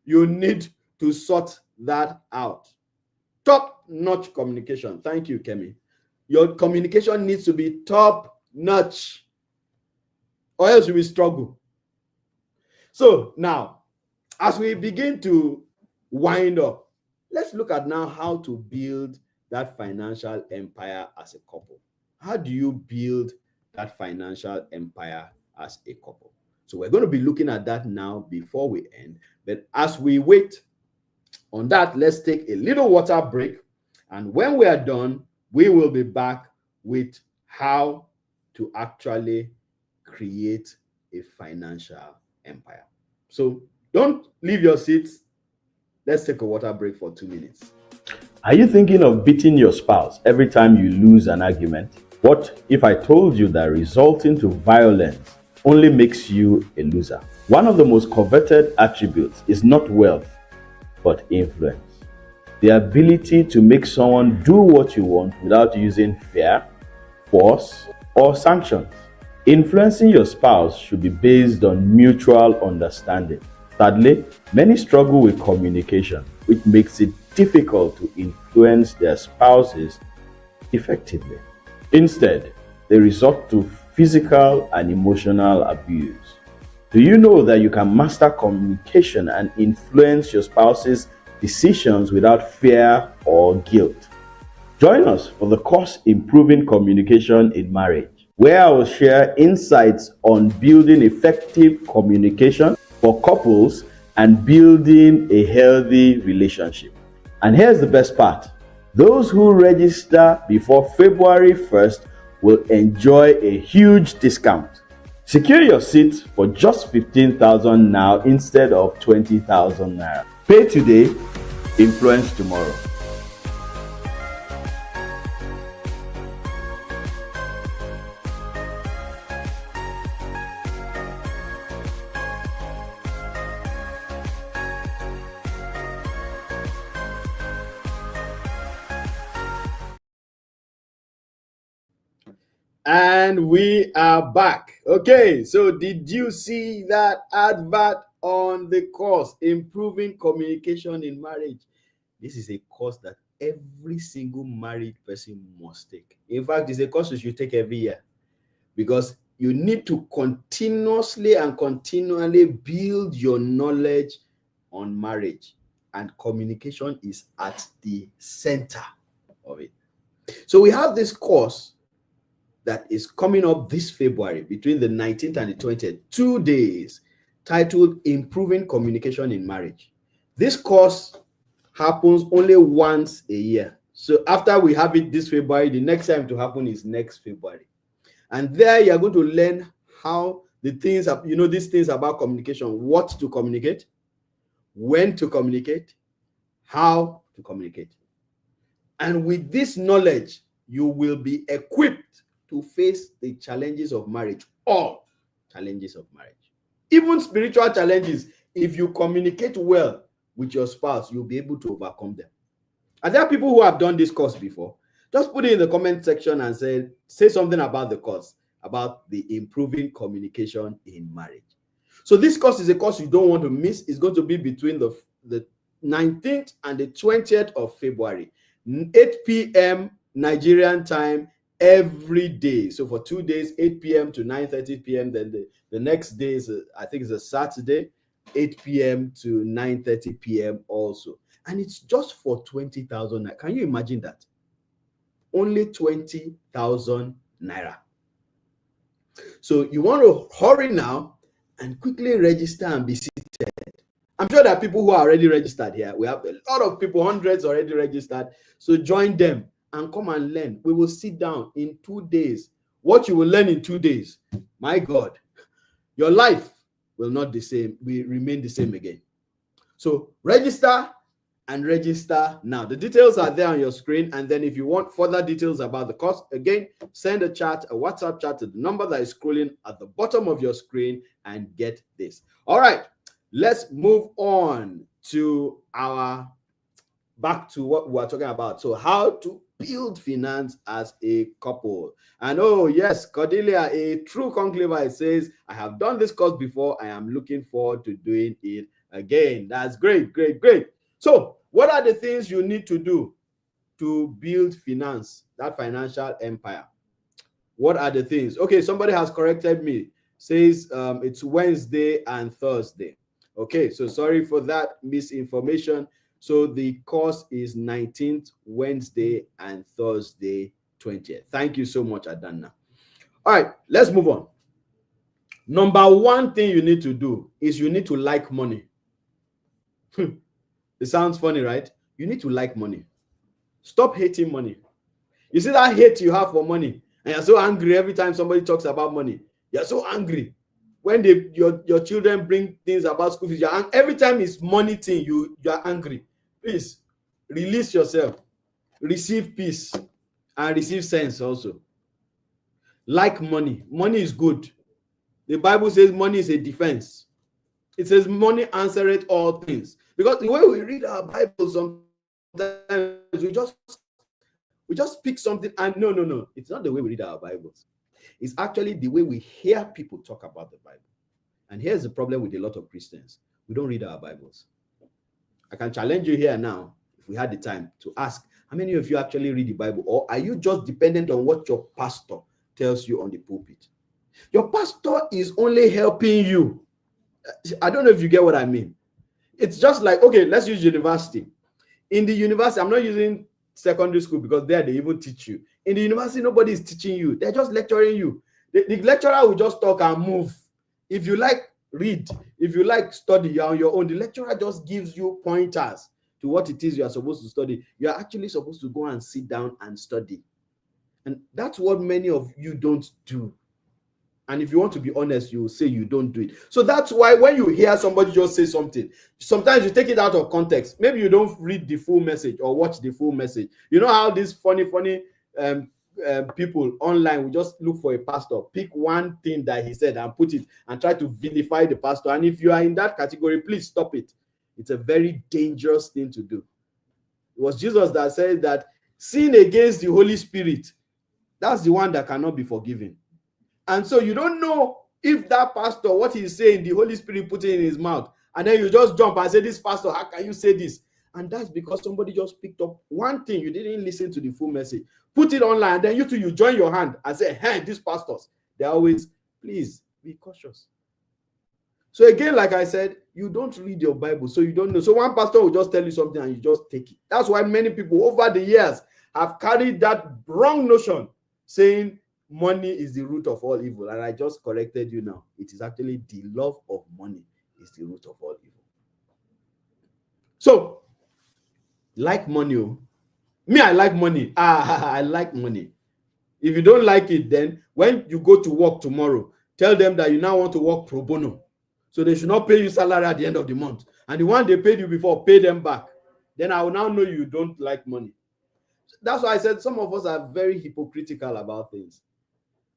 You need to sort that out. Top-notch communication. Thank you, Kemi. Your communication needs to be top-notch, or else you will struggle. So now, as we begin to wind up, let's look at now how to build that financial empire as a couple. How do you build that financial empire as a couple? So we're going to be looking at that now before we end. But as we wait on that, let's take a little water break. And when we are done, we will be back with how to actually create a financial empire. So don't leave your seats. Let's take a water break for 2 minutes. Are you thinking of beating your spouse every time you lose an argument? What if I told you that resulting to violence only makes you a loser? One of the most coveted attributes is not wealth, but influence. The ability to make someone do what you want without using fear, force, or sanctions. Influencing your spouse should be based on mutual understanding. Sadly, many struggle with communication, which makes it difficult to influence their spouses effectively. Instead, they resort to physical and emotional abuse. Do you know that you can master communication and influence your spouse's decisions without fear or guilt? Join us for the course Improving Communication in Marriage, where I will share insights on building effective communication for couples and building a healthy relationship. And here's the best part: those who register before February 1st will enjoy a huge discount. Secure your seat for just 15,000 now instead of 20,000 naira. Pay today, influence tomorrow. And we are back. Okay, so did you see that advert on the course Improving Communication in Marriage? This is a course that every single married person must take. In fact, it's a course you should take every year, because you need to continuously and continually build your knowledge on marriage, and communication is at the center of it. So we have this course that is coming up this February between the 19th and the 20th, 2 days, titled Improving Communication in Marriage. This course happens only once a year. So after we have it this February, the next time to happen is next February. And there you're going to learn how the things, these things about communication: what to communicate, when to communicate, how to communicate. And with this knowledge, you will be equipped to face the challenges of marriage, all challenges of marriage, even spiritual challenges. If you communicate well with your spouse, you'll be able to overcome them. Are there people who have done this course before? Just put it in the comment section and say something about the course, about the Improving Communication in Marriage. So this course is a course you don't want to miss. It's going to be between the 19th and the 20th of February, 8 p.m. Nigerian time, every day. So for 2 days, 8 p.m. to 9:30 p.m. Then the next day is, I think it's a Saturday, 8 p.m. to 9:30 p.m. also. And it's just for 20,000 naira. Can you imagine that? Only 20,000 naira. So you want to hurry now and quickly register and be seated. I'm sure there are people who are already registered here. We have a lot of people, hundreds already registered. So join them and come and learn. We will sit down in 2 days. What you will learn in 2 days, my God, your life will not remain the same again. So register and register now. The details are there on your screen. And then if you want further details about the course, again, send a WhatsApp chat to the number that is scrolling at the bottom of your screen and get this. All right, let's move on to back to what we are talking about. So how to build finance as a couple. And oh yes, Cordelia, a true conclaver, says, I have done this course before. I am looking forward to doing it again. That's great, great, great. So what are the things you need to do to build finance, that financial empire? What are the things? Okay, somebody has corrected me, says it's Wednesday and Thursday. Okay, so sorry for that misinformation. So the course is 19th, Wednesday, and Thursday, 20th. Thank you so much, Adana. All right, let's move on. Number one thing you need to do is you need to like money. It sounds funny, right? You need to like money. Stop hating money. You see that hate you have for money, and you're so angry every time somebody talks about money. You're so angry. When your children bring things about school fees, every time it's money thing, you're angry. Please release yourself, receive peace, and receive sense also. Like money. Money is good. The Bible says money is a defense. It says money answereth all things. Because the way we read our Bible, sometimes we just pick something and no. It's not the way we read our Bibles. It's actually the way we hear people talk about the Bible. And here's the problem with a lot of Christians. We don't read our Bibles. I can challenge you here now, if we had the time, to ask, how many of you actually read the Bible? Or are you just dependent on what your pastor tells you on the pulpit? Your pastor is only helping you. I don't know if you get what I mean. It's just like, okay, let's use university. In the university, I'm not using secondary school because there they even teach you. In the university, nobody is teaching you. They're just lecturing you. The lecturer will just talk and move. If you like, read. If you like, study, you're on your own. The lecturer just gives you pointers to what it is you are supposed to study. You're actually supposed to go and sit down and study. And that's what many of you don't do. And if you want to be honest, you will say you don't do it. So that's why when you hear somebody just say something, sometimes you take it out of context. Maybe you don't read the full message or watch the full message. You know how these funny people online will just look for a pastor, pick one thing that he said and put it and try to vilify the pastor. And if you are in that category, please stop it. It's a very dangerous thing to do. It was Jesus that said that sin against the Holy Spirit, that's the one that cannot be forgiven. And so you don't know if that pastor, what he's saying, the Holy Spirit put it in his mouth, and then you just jump and say, this pastor, how can you say this? And that's because somebody just picked up one thing. You didn't listen to the full message. Put it online, and then you join your hand and say, hey, these pastors, they're always, please be cautious. So again, like I said, you don't read your Bible, so you don't know. So one pastor will just tell you something and you just take it. That's why many people over the years have carried that wrong notion, saying money is the root of all evil. And I just corrected you now. It is actually the love of money is the root of all evil. So, like money. Me, I like money. I like money. If you don't like it, then when you go to work tomorrow, tell them that you now want to work pro bono. So they should not pay you salary at the end of the month. And the one they paid you before, pay them back. Then I will now know you don't like money. That's why I said some of us are very hypocritical about things.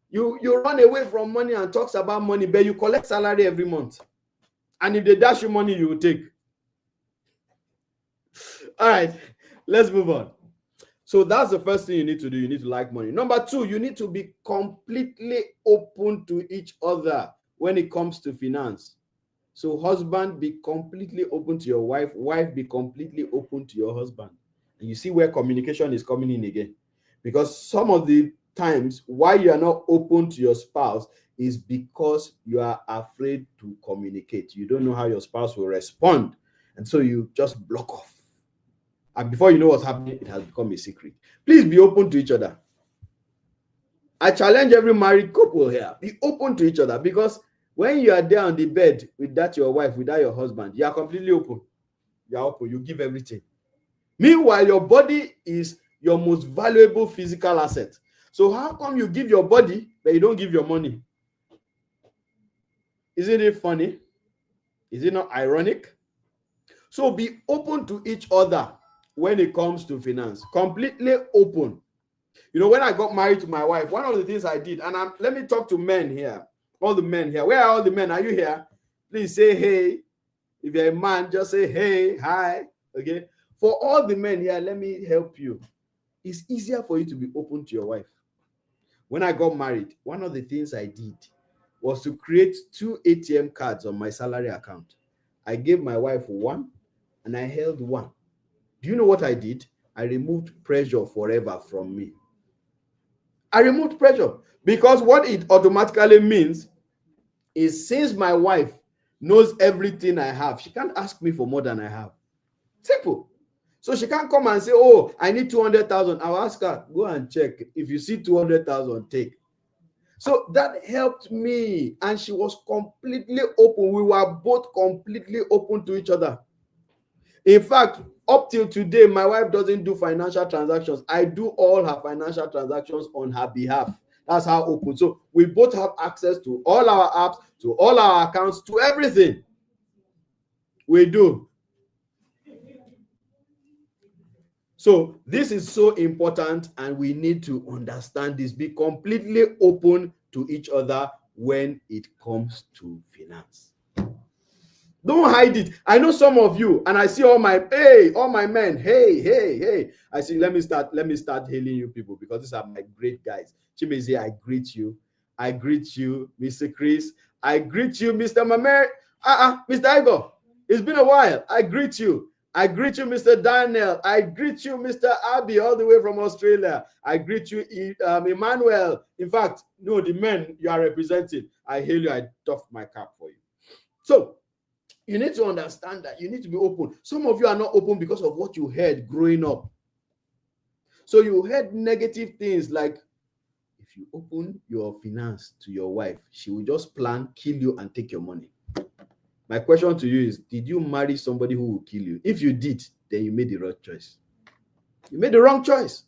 You run away from money and talks about money, but you collect salary every month. And if they dash you money, you will take. All right, let's move on. So that's the first thing you need to do. You need to like money. Number two, you need to be completely open to each other when it comes to finance. So husband, be completely open to your wife. Wife, be completely open to your husband. And you see where communication is coming in again. Because some of the times why you are not open to your spouse is because you are afraid to communicate. You don't know how your spouse will respond. And so you just block off. And before you know what's happening, it has become a secret. Please be open to each other. I challenge every married couple here. Be open to each other, because when you are there on the bed with that your wife, without your husband, you are completely open. You are open. You give everything. Meanwhile, your body is your most valuable physical asset. So how come you give your body, but you don't give your money? Isn't it funny? Is it not ironic? So be open to each other when it comes to finance. Completely open. You know, when I got married to my wife, one of the things I did, and let me talk to men here. All the men here. Where are all the men? Are you here? Please say hey. If you're a man, just say hey, hi. Okay. For all the men here, let me help you. It's easier for you to be open to your wife. When I got married, one of the things I did was to create 2 ATM cards on my salary account. I gave my wife one and I held one. Do you know what I did? I removed pressure forever from me. I removed pressure, because what it automatically means is, since my wife knows everything I have, she can't ask me for more than I have. Simple. So she can't come and say, oh, I need 200,000. I'll ask her, go and check. If you see 200,000, take. So that helped me. And she was completely open. We were both completely open to each other. In fact, up till today, my wife doesn't do financial transactions. I do all her financial transactions on her behalf. That's how open. So we both have access to all our apps, to all our accounts, to everything. We do. So this is so important, and we need to understand this. Be completely open to each other when it comes to finance. Don't hide it. I know some of you, and I see all my men. Hey. I see. Let me start hailing you people, because these are my great guys. Chimeze, I greet you. I greet you, Mr. Chris. I greet you, Mr. Mamer. Mr. Igor. It's been a while. I greet you. I greet you, Mr. Daniel. I greet you, Mr. Abby, all the way from Australia. I greet you, Emmanuel. In fact, no, the men you are representing, I hail you. I doff my cap for you. So you need to understand that you need to be open. Some of you are not open because of what you heard growing up. So you heard negative things like, if you open your finance to your wife, she will just plan, kill you, and take your money. My question to you is, did you marry somebody who will kill you? If you did, then you made the wrong choice. You made the wrong choice.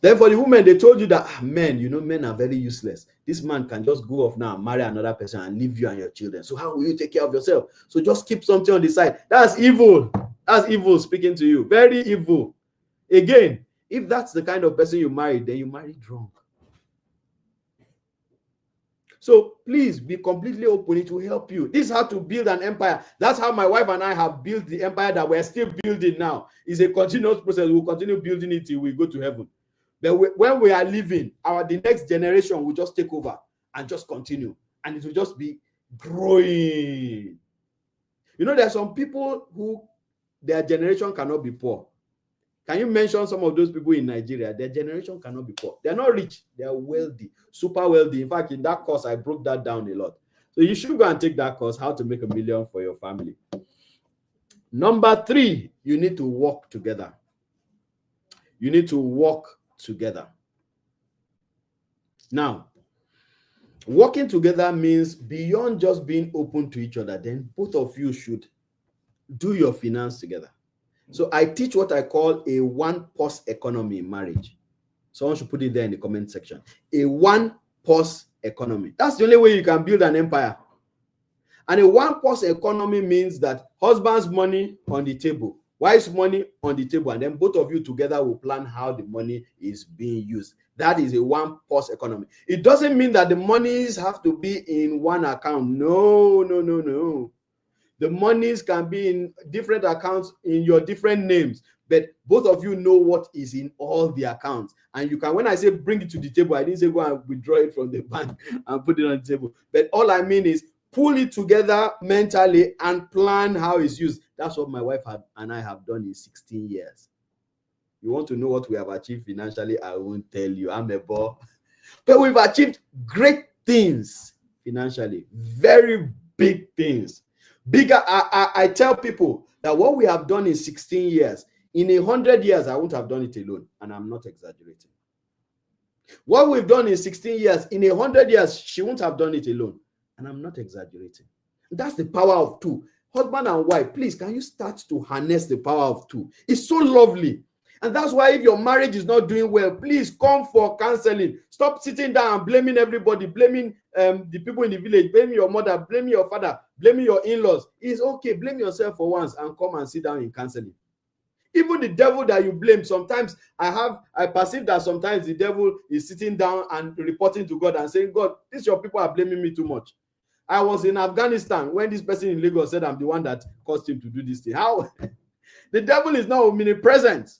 Then for the women, they told you that, men, men are very useless. This man can just go off now and marry another person and leave you and your children. So how will you take care of yourself? So just keep something on the side. That's evil. That's evil speaking to you. Very evil. Again, if that's the kind of person you married, then you married wrong. So please be completely open. It will help you. This is how to build an empire. That's how my wife and I have built the empire that we're still building now. It's a continuous process. We'll continue building it till we go to heaven. But when we are leaving, the next generation will just take over and just continue. And it will just be growing. There are some people who their generation cannot be poor. Can you mention some of those people in Nigeria? Their generation cannot be poor. They're not rich. They're wealthy, super wealthy. In fact, in that course, I broke that down a lot. So you should go and take that course, how to make $1 million for your family. Number 3, you need to work together. You need to work together. Now, working together means beyond just being open to each other, then both of you should do your finance together. So I teach what I call a one-pause economy in marriage. Someone should put it there in the comment section. A one-pause economy. That's the only way you can build an empire. And a one-pause economy means that husband's money on the table, wife's money on the table, and then both of you together will plan how the money is being used. That is a one-pause economy. It doesn't mean that the monies have to be in one account. No, no, no, no. The monies can be in different accounts in your different names, but both of you know what is in all the accounts. And you can, when I say bring it to the table, I didn't say go and withdraw it from the bank and put it on the table. But all I mean is pull it together mentally and plan how it's used. That's what my wife and I have done in 16 years. You want to know what we have achieved financially? I won't tell you. I'm a bore. But we've achieved great things financially, very big things. Bigger. I tell people that what we have done in 16 years, in 100 years, I won't have done it alone. And I'm not exaggerating. What we've done in 16 years, in 100 years, she won't have done it alone. And I'm not exaggerating. That's the power of two. Husband and wife, please, can you start to harness the power of two? It's so lovely. And that's why if your marriage is not doing well, please come for counseling. Stop sitting down and blaming everybody, blaming the people in the village, blaming your mother, blaming your father, blaming your in-laws. It's okay. Blame yourself for once and come and sit down in counseling. Even the devil that you blame, sometimes I perceive that sometimes the devil is sitting down and reporting to God and saying, God, these your people are blaming me too much. I was in Afghanistan when this person in Lagos said I'm the one that caused him to do this thing. How? The devil is not omnipresent.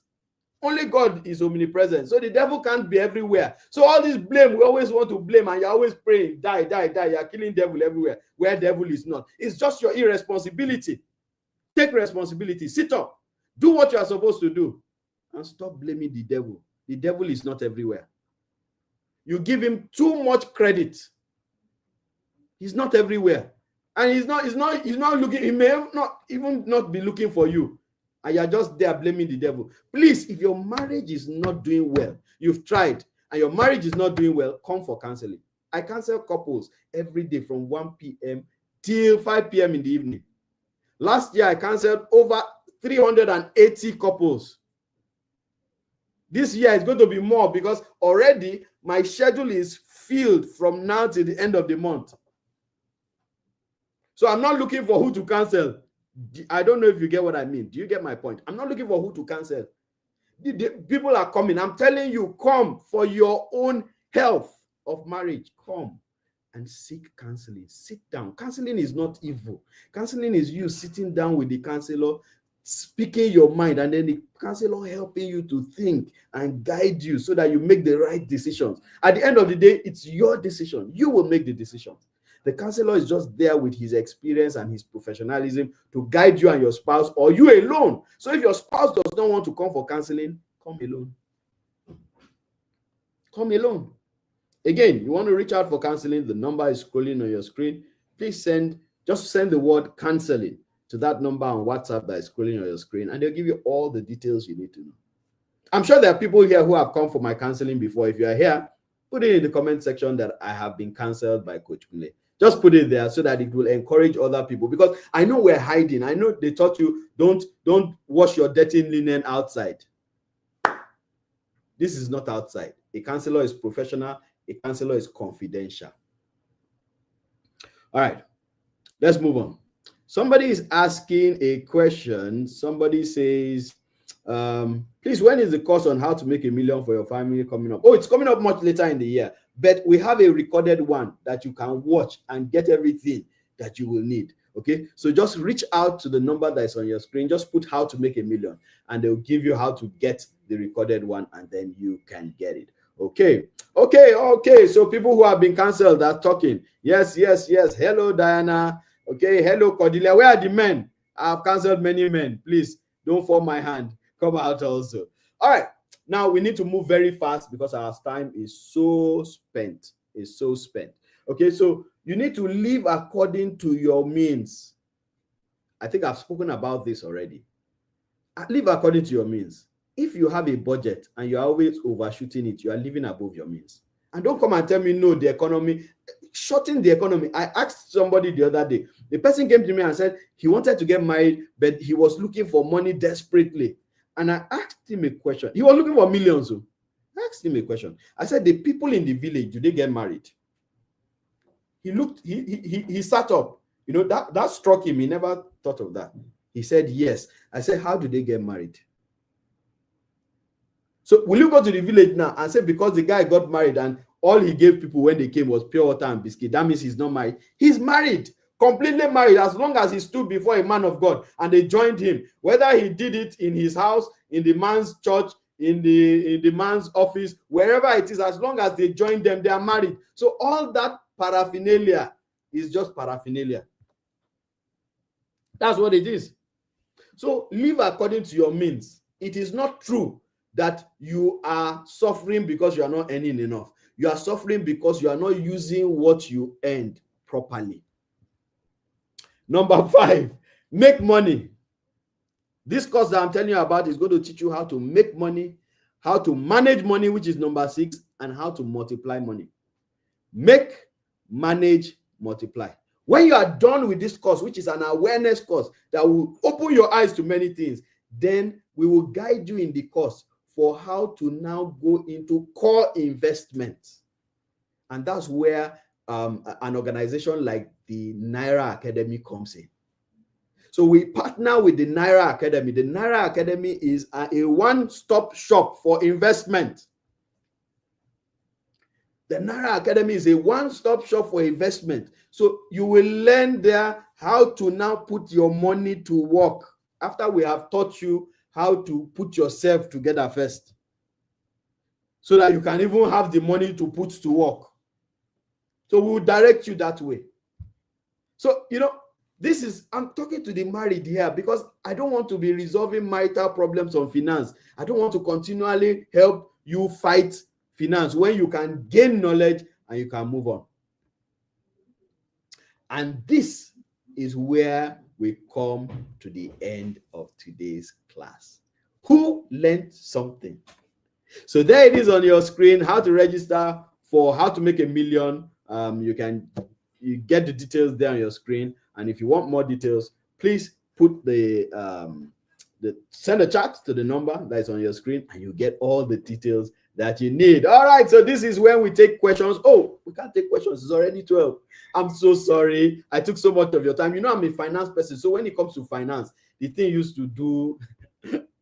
Only God is omnipresent. So the devil can't be everywhere. So all this blame, we always want to blame, and you're always praying, die, die, die. You're killing devil everywhere where devil is not. It's just your irresponsibility. Take responsibility. Sit up. Do what you are supposed to do. And stop blaming the devil. The devil is not everywhere. You give him too much credit. He's not everywhere. And he's not looking, he may not even not be looking for you. And you're just there blaming the devil. Please, if your marriage is not doing well, you've tried, and your marriage is not doing well, come for counseling. I counsel couples every day from 1 p.m. till 5 p.m. in the evening. Last year, I counseled over 380 couples. This year is going to be more because already my schedule is filled from now till the end of the month. So I'm not looking for who to cancel. I don't know if you get what I mean. Do you get my point? I'm not looking for who to cancel. The people are coming. I'm telling you, come for your own health of marriage. Come and seek counseling. Sit down. Counseling is not evil. Counseling is you sitting down with the counselor, speaking your mind, and then the counselor helping you to think and guide you so that you make the right decisions. At the end of the day, it's your decision. You will make the decisions. The counselor is just there with his experience and his professionalism to guide you and your spouse, or you alone. So if your spouse does not want to come for counseling, come alone. Come alone. Again, you want to reach out for counseling, the number is scrolling on your screen. Please just send the word counseling to that number on WhatsApp that is scrolling on your screen, and they'll give you all the details you need to know. I'm sure there are people here who have come for my counseling before. If you are here, put it in the comment section that I have been counseled by Coach Kunle. Just put it there so that it will encourage other people, because I know we're hiding. I know they taught you don't wash your dirty linen outside. This is not outside. A counselor is professional. A counselor is confidential. All right, let's move on. Somebody is asking a question. Somebody says, please, when is the course on how to make $1 million for your family coming up? Oh, it's coming up much later in the year, but we have a recorded one that you can watch and get everything that you will need. Okay, so just reach out to the number that is on your screen. Just put how to make $1 million, and they'll give you how to get the recorded one, and then you can get it. Okay. So people who have been canceled are talking. Yes. Hello, Diana. Okay, hello, Cordelia. Where are the men? I've canceled many men. Please don't fall my hand. Come out also. All right. Now we need to move very fast because our time is so spent. Okay, so you need to live according to your means. I think I've spoken about this already. Live according to your means. If you have a budget and you're always overshooting it, you are living above your means. And don't come and tell me, no, the economy, shorten the economy. I asked somebody the other day. The person came to me and said he wanted to get married, but he was looking for money desperately. And I asked him a question. He was looking for millions. So I asked him a question. I said, the people in the village, do they get married? He looked, he sat up. You know, that struck him. He never thought of that. He said, yes. I said, how do they get married? So will you go to the village now and say because the guy got married and all he gave people when they came was pure water and biscuit, that means he's not married? He's married, completely married, as long as he stood before a man of God and they joined him. Whether he did it in his house, in the man's church, in the man's office, wherever it is, as long as they joined them, they are married. So all that paraphernalia is just paraphernalia. That's what it is. So live according to your means. It is not true that you are suffering because you are not earning enough. You are suffering because you are not using what you earned properly. Number 5, make money. This course that I'm telling you about is going to teach you how to make money, how to manage money, which is number 6, and how to multiply money. Make, manage, multiply. When you are done with this course, which is an awareness course that will open your eyes to many things, then we will guide you in the course for how to now go into core investments. And that's where an organization like the Naira Academy comes in. So we partner with the Naira Academy. The Naira Academy is a one-stop shop for investment. The Naira Academy is a one-stop shop for investment. So you will learn there how to now put your money to work after we have taught you how to put yourself together first, so that you can even have the money to put to work. So we will direct you that way. So, you know, I'm talking to the married here because I don't want to be resolving marital problems on finance. I don't want to continually help you fight finance when you can gain knowledge and you can move on. And this is where we come to the end of today's class. Who learned something? So there it is on your screen, how to register for how to make $1 million. You get the details there on your screen. And if you want more details, please put send a chat to the number that is on your screen and you get all the details that you need. All right, so this is when we take questions. Oh, we can't take questions. It's already 12. I'm so sorry. I took so much of your time. You know, I'm a finance person. So when it comes to finance, the thing used to do.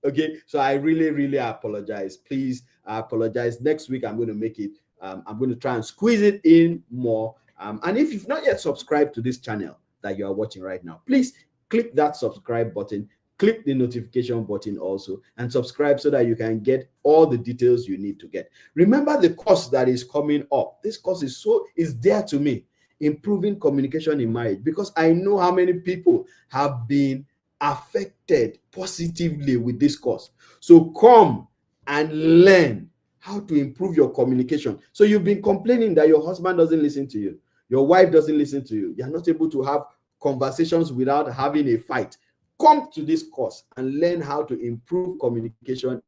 Okay, so I really apologize. Please, I apologize. Next week, I'm going to make it. I'm going to try and squeeze it in more. And if you've not yet subscribed to this channel that you are watching right now, please click that subscribe button. click the notification button also and subscribe so that you can get all the details you need to get. Remember the course that is coming up. This course is dear to me, improving communication in marriage, because I know how many people have been affected positively with this course. So come and learn how to improve your communication. So you've been complaining that your husband doesn't listen to you, your wife doesn't listen to you, you're not able to have conversations without having a fight. Come to this course and learn how to improve communication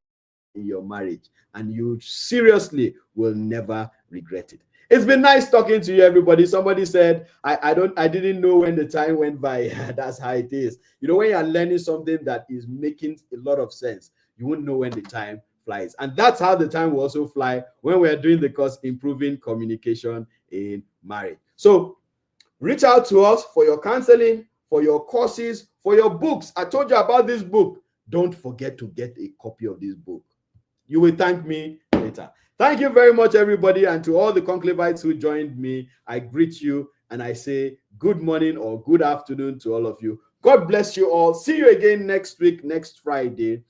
in your marriage, and you seriously will never regret it. It's been nice talking to you, everybody. Somebody said, I didn't know when the time went by. That's how it is. You know, when you're learning something that is making a lot of sense, you won't know when the time flies. And that's how the time will also fly when we're doing the course, Improving Communication in Marriage. So reach out to us for your counseling, for your courses, for your books. I told you about this book. Don't forget to get a copy of this book. You will thank me later. Thank you very much, everybody. And to all the conclavites who joined me, I greet you and I say good morning or good afternoon to all of you. God bless you all. See you again next week, next Friday,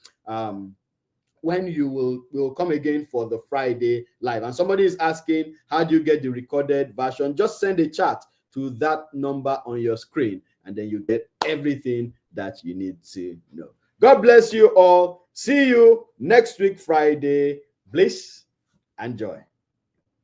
when you will come again for the Friday live. And somebody is asking, how do you get the recorded version? Just send a chat to that number on your screen, and then you get everything that you need to know. God bless you all. See you next week, Friday. Bliss and joy.